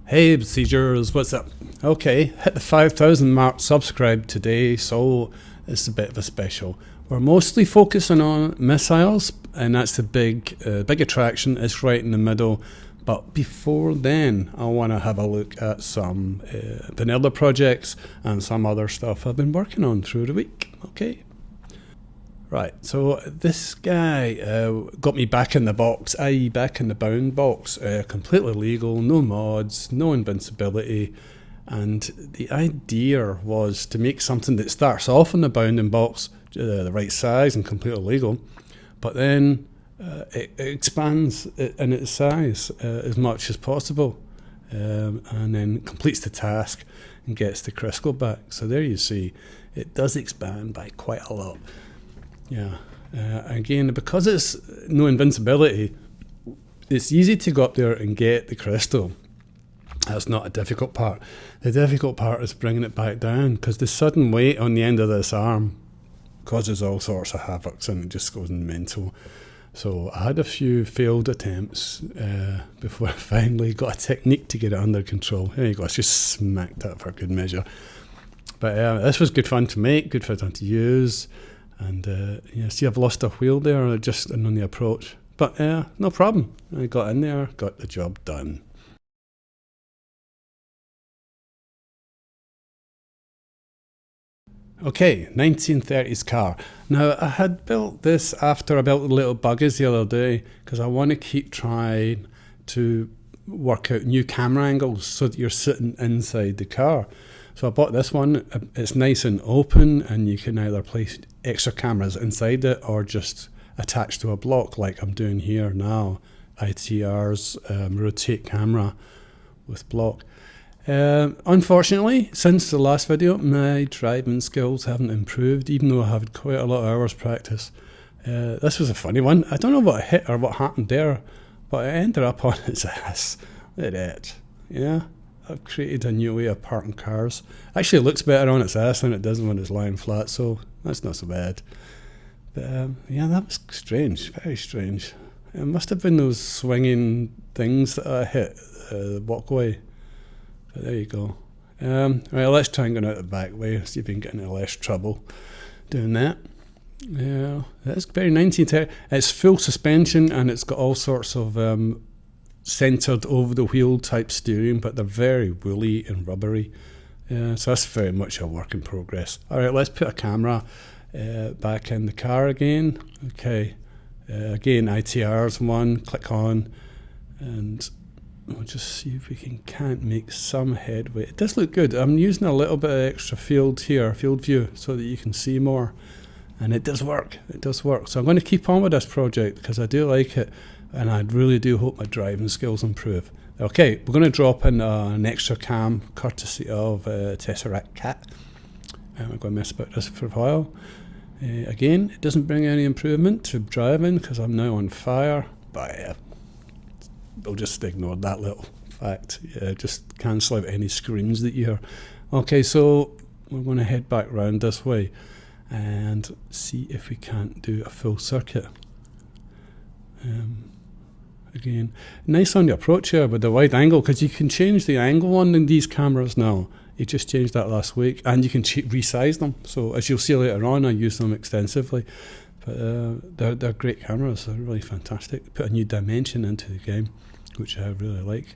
Hey Besiegers, what's up? Okay, hit the 5,000 mark subscribe today, so it's a bit of a special. We're mostly focusing on missiles, and that's the big attraction. It's right in the middle. But before then, I want to have a look at some vanilla projects and some other stuff I've been working on through the week. Okay. Right, so this guy got me back in the box, i.e. back in the bound box, completely legal, no mods, no invincibility, and the idea was to make something that starts off in the bounding box, the right size and completely legal, but then it expands in its size as much as possible, and then completes the task and gets the crystal back. So there you see, it does expand by quite a lot. Yeah, again, because it's no invincibility, it's easy to go up there and get the crystal. That's not a difficult part. The difficult part is bringing it back down, because the sudden weight on the end of this arm causes all sorts of havocs and it just goes mental. So I had a few failed attempts before I finally got a technique to get it under control. There you go, I just smacked that for good measure. But this was good fun to make, good fun to use. And yeah, see, I've lost a wheel there just on the approach, but no problem. I got in there, got the job done. Okay, 1930s car. Now, I had built this after I built the little buggies the other day, because I want to keep trying to work out new camera angles so that you're sitting inside the car. So I bought this one. It's nice and open, and you can either place extra cameras inside it or just attach to a block like I'm doing here now. ITR's rotate camera with block. Unfortunately, since the last video, my driving skills haven't improved, even though I have quite a lot of hours practice. This was a funny one. I don't know what I hit or what happened there, but I ended up on its ass. Look at it. Yeah. I've created a new way of parking cars. Actually, it looks better on its ass than it does when it's lying flat, so that's not so bad. But yeah, that was strange, very strange. It must have been those swinging things that I hit the walkway. But there you go. Right, let's try and go out the back way, see if we can get into less trouble doing that. Yeah, that's very 1930. It's full suspension, and it's got all sorts of centered over the wheel type steering, but they're very woolly and rubbery. So that's very much a work in progress. Alright, let's put a camera back in the car again. Okay, again ITR's one, click on, and we'll just see if we can't make some headway. It does look good. I'm using a little bit of extra field here, field view, so that you can see more. And it does work, it does work. So I'm going to keep on with this project because I do like it. And I really do hope my driving skills improve. Okay, we're going to drop in an extra cam courtesy of Tesseract Cat. And we're going to mess about this for a while. Again, it doesn't bring any improvement to driving because I'm now on fire. But we'll just ignore that little fact. Just cancel out any screams that you hear. Okay, so we're going to head back round this way and see if we can't do a full circuit. Again, nice on the approach here with the wide angle, because you can change the angle on these cameras now. You just changed that last week, and you can resize them. So as you'll see later on, I use them extensively. But they're great cameras. They're really fantastic. Put a new dimension into the game, which I really like.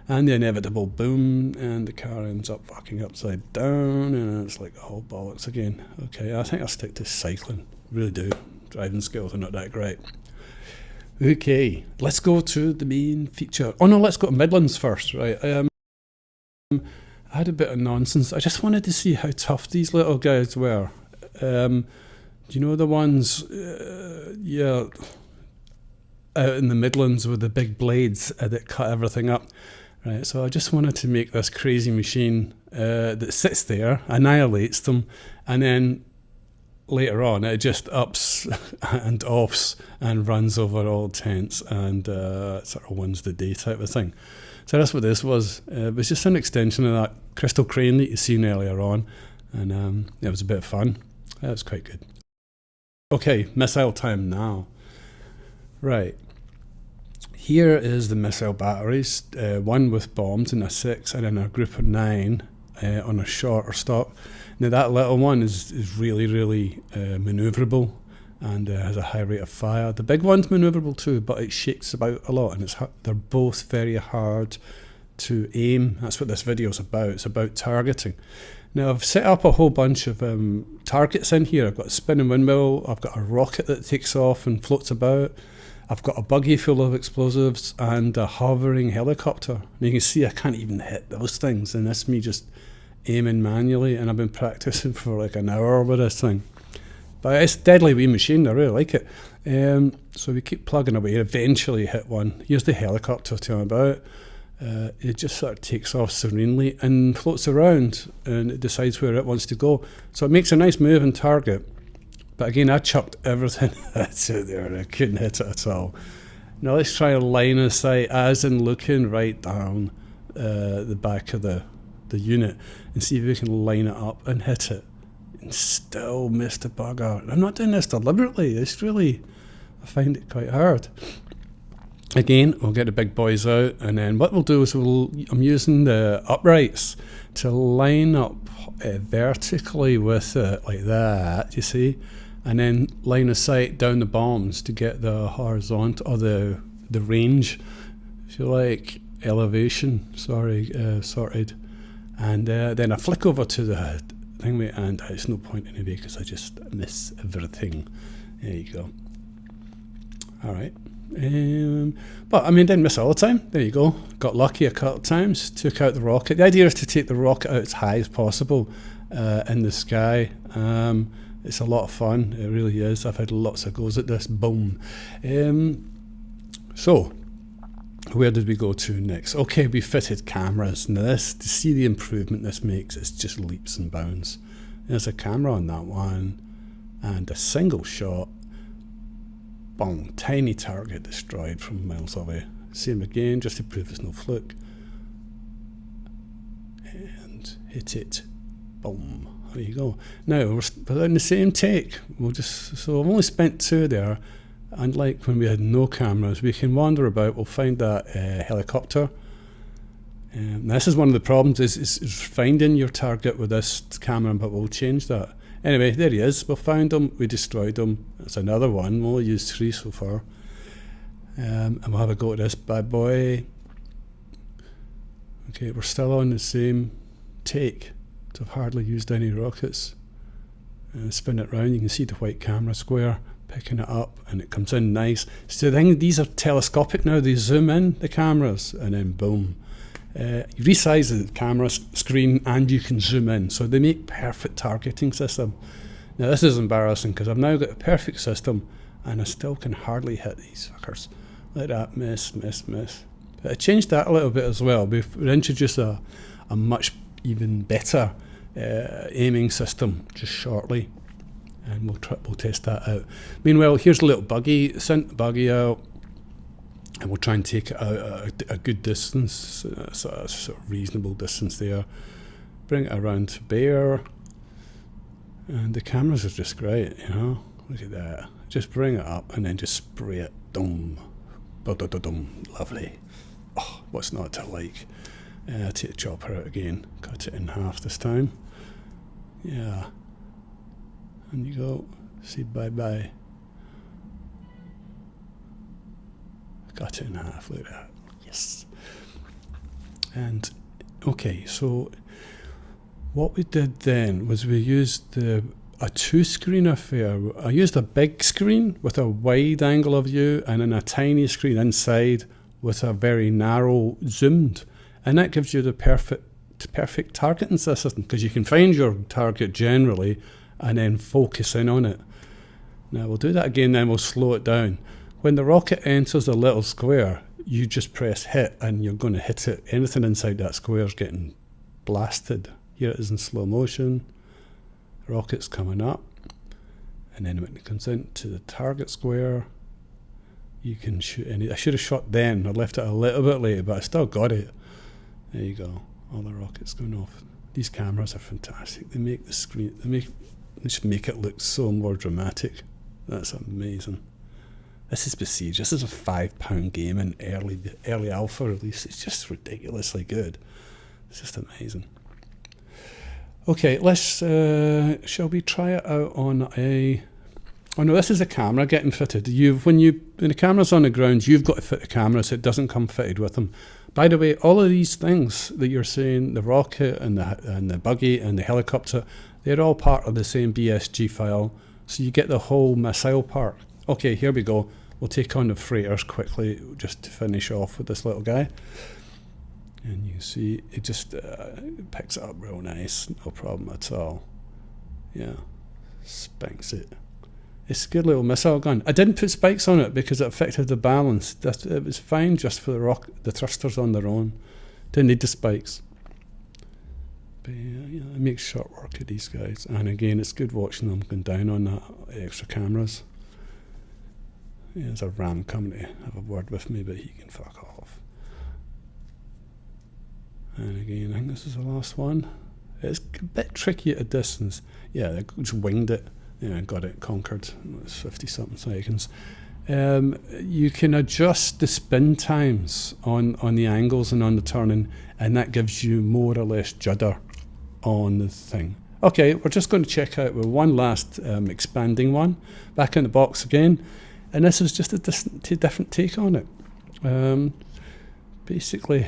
And the inevitable boom, and the car ends up fucking upside down, and it's like, oh bollocks again. Okay, I think I'll stick to cycling. Really do. Driving skills are not that great. Okay, let's go to the main feature. Oh no, let's go to Midlands first, right? I had a bit of nonsense. I just wanted to see how tough these little guys were. Do you know the ones, yeah, out in the Midlands with the big blades that cut everything up? Right, so I just wanted to make this crazy machine that sits there, annihilates them, and then later on it just ups and offs and runs over all tents and sort of wins the day type of thing. So that's what this was. It was just an extension of that crystal crane that you've seen earlier on, and it was a bit of fun. That was quite good. Okay, missile time now. Right. Here is the missile batteries, one with bombs and a 6, and then a group of 9 on a shorter stock. Now that little one is really manoeuvrable and has a high rate of fire. The big one's manoeuvrable too, but it shakes about a lot, and they're both very hard to aim. That's what this video is about. It's about targeting. Now I've set up a whole bunch of targets in here. I've got a spinning windmill, I've got a rocket that takes off and floats about, I've got a buggy full of explosives, and a hovering helicopter. And you can see I can't even hit those things, and that's me just aiming manually, and I've been practicing for like an hour with this thing. But it's a deadly wee machine, I really like it. So we keep plugging away, eventually hit one. Here's the helicopter to tell me about. It just sort of takes off serenely and floats around, and it decides where it wants to go. So it makes a nice moving target. But again, I chucked everything that's out there, and I couldn't hit it at all. Now let's try a line of sight, as in looking right down the back of the unit, and see if we can line it up and hit it. And still missed the bugger. I'm not doing this deliberately. It's really, I find it quite hard. Again, we'll get the big boys out, and then what we'll do is I'm using the uprights to line up vertically with it like that, you see, and then line of sight down the bombs to get the horizontal, or the range, if you like, elevation, sorted. And then I flick over to the thing, and it's no point anyway because I just miss everything. There you go. Alright. But I mean, didn't miss all the time. There you go. Got lucky a couple of times. Took out the rocket. The idea is to take the rocket out as high as possible in the sky. It's a lot of fun. It really is. I've had lots of goes at this. Boom. So where did we go to next? Okay, we fitted cameras. Now this, to see the improvement this makes, it's just leaps and bounds. There's a camera on that one, and a single shot. Boom, tiny target destroyed from miles away. Same again, just to prove it's no fluke. And hit it. Boom. There you go. Now we're in the same take. So I've only spent 2 there. Unlike when we had no cameras, we can wander about. We'll find that helicopter. This is one of the problems is finding your target with this camera, but we'll change that. Anyway, there he is. We found him. We destroyed him. That's another one. We'll use 3 so far. And we'll have a go at this bad boy. Okay, we're still on the same take. So I've hardly used any rockets. Spin it round. You can see the white camera square picking it up, and it comes in nice. So the thing, these are telescopic now. They zoom in the cameras, and then boom. You resize the camera screen, and you can zoom in. So they make perfect targeting system. Now this is embarrassing because I've now got a perfect system, and I still can hardly hit these fuckers. Like that, miss. But I changed that a little bit as well. We've introduced a much even better aiming system just shortly. And we'll test that out. Meanwhile, here's a little buggy. Sent the buggy out, and we'll try and take it out a good distance, a sort of reasonable distance there. Bring it around to bear, and the cameras are just great, you know. Look at that. Just bring it up and then just spray it. Dum, dum, lovely. Oh, what's not to like? Take the chopper out again. Cut it in half this time. Yeah. And you go, say bye-bye. Cut it in half, look at that. Yes. And, okay, so what we did then was we used a 2-screen affair. I used a big screen with a wide angle of view, and then a tiny screen inside with a very narrow zoomed. And that gives you the perfect targeting system, because you can find your target generally and then focus in on it. Now we'll do that again, then we'll slow it down. When the rocket enters a little square, you just press hit, and you're going to hit it. Anything inside that square is getting blasted. Here it is in slow motion. The rocket's coming up, and then when it comes into the target square, you can shoot any. I should have shot then. I left it a little bit later, but I still got it. There you go. All the rockets going off. These cameras are fantastic. They make the screen. They just make it look so more dramatic. That's amazing. This is Besiege. This is a £5 game in early alpha release. It's just ridiculously good. It's just amazing. Okay, let's, shall we try it out on a, oh no, this is a camera getting fitted. When the camera's on the ground, you've got to fit the camera so it doesn't come fitted with them. By the way, all of these things that you're seeing, the rocket and the buggy and the helicopter, they're all part of the same BSG file. So you get the whole missile part. Okay, here we go. We'll take on the freighters quickly just to finish off with this little guy. And you see, it just picks it up real nice, no problem at all. Yeah, spanks it. It's a good little missile gun. I didn't put spikes on it because it affected the balance. It was fine just for the thrusters on their own. Didn't need the spikes. But yeah, it makes short work of these guys. And again, it's good watching them going down on that extra cameras. Yeah, there's a ram coming to have a word with me, but he can fuck off. And again, I think this is the last one. It's a bit tricky at a distance. Yeah, I just winged it. Yeah, got it conquered. It's 50-something seconds. You can adjust the spin times on the angles and on the turning, and that gives you more or less judder on the thing. Okay, we're just going to check out with one last expanding one. Back in the box again. And this is just a different take on it. Basically,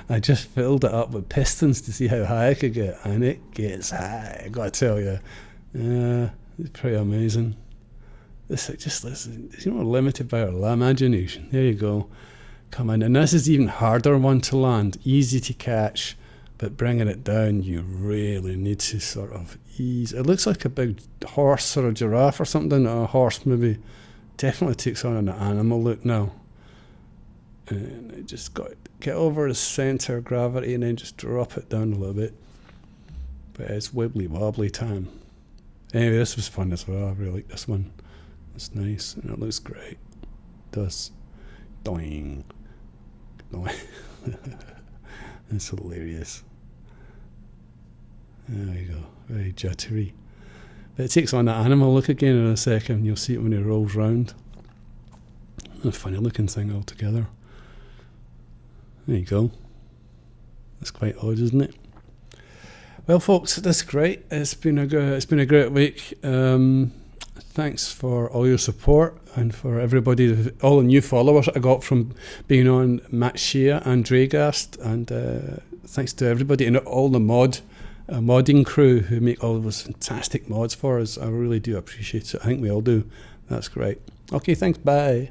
I just filled it up with pistons to see how high I could get, and it gets high, I gotta tell you. It's pretty amazing. This you know, limited by our imagination. There you go. Come in, and this is even harder one to land, easy to catch, but bringing it down, you really need to sort of ease. It looks like a big horse or a giraffe or something. A horse maybe. Definitely takes on an animal look now. And I just got to get over the centre of gravity and then just drop it down a little bit. But it's wibbly wobbly time. Anyway, this was fun as well. I really like this one. It's nice and it looks great. It does. Doing. Doing. It's hilarious. There we go. Very jittery. But it takes on that animal look again in a second. You'll see it when it rolls round. A funny looking thing altogether. There you go. That's quite odd, isn't it? Well, folks, that's great. It's been a great week. Thanks for all your support and for everybody, all the new followers I got from being on MATTSHEA and Dragast, and thanks to everybody and all the modding crew who make all those fantastic mods for us. I really do appreciate it. I think we all do. That's great. Okay, thanks. Bye.